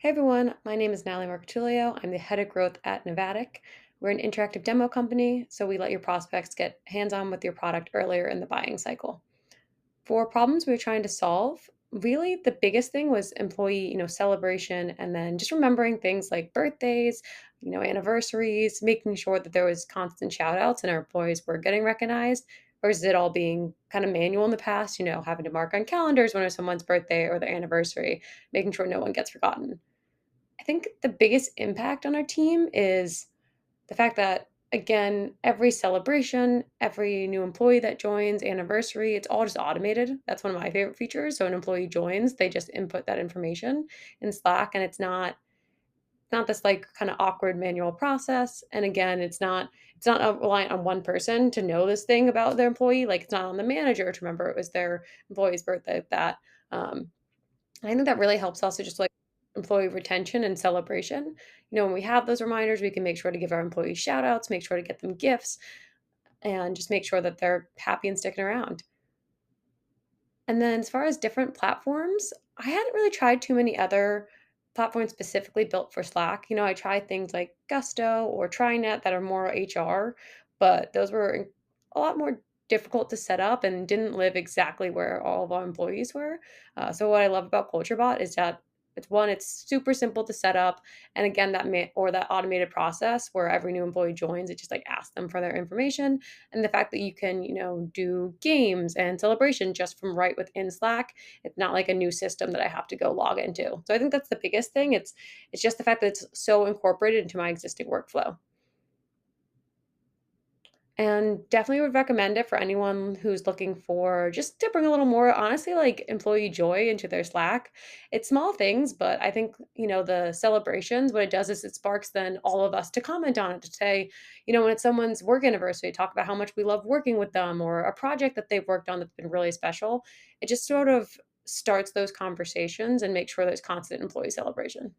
Hey everyone, my name is Natalie Marcatulio. I'm the head of growth at Navattic. We're an interactive demo company, so we let your prospects get hands-on with your product earlier in the buying cycle. For problems we were trying to solve, really the biggest thing was employee, celebration and then just remembering things like birthdays, anniversaries, making sure that there was constant shout outs and our employees were getting recognized versus it all being kind of manual in the past, having to mark on calendars when it's someone's birthday or their anniversary, making sure no one gets forgotten. I think the biggest impact on our team is the fact that, again, every celebration, every new employee that joins, anniversary, it's all just automated. That's one of my favorite features. So an employee joins, they just input that information in Slack, and it's not this like kind of awkward manual process. And again, it's not reliant on one person to know this thing about their employee. Like it's not on the manager to remember it was their employee's birthday. Um, I think that really helps also just like employee retention and celebration. When we have those reminders, we can make sure to give our employees shout outs, make sure to get them gifts, and just make sure that they're happy and sticking around. And then as far as different platforms, I hadn't really tried too many other platforms specifically built for Slack. I tried things like Gusto or TriNet that are more HR, but those were a lot more difficult to set up and didn't live exactly where all of our employees were. So what I love about CultureBot is that it's super simple to set up, and again that automated process where every new employee joins, it just like asks them for their information, and the fact that you can, do games and celebration just from right within Slack. It's not like a new system that I have to go log into. So I think that's the biggest thing. It's just the fact that it's so incorporated into my existing workflow. And definitely would recommend it for anyone who's looking for just to bring a little more, honestly, like employee joy into their Slack. It's small things, but I think, the celebrations, what it does is it sparks then all of us to comment on it, to say, when it's someone's work anniversary, talk about how much we love working with them or a project that they've worked on that's been really special. It just sort of starts those conversations and makes sure there's constant employee celebration.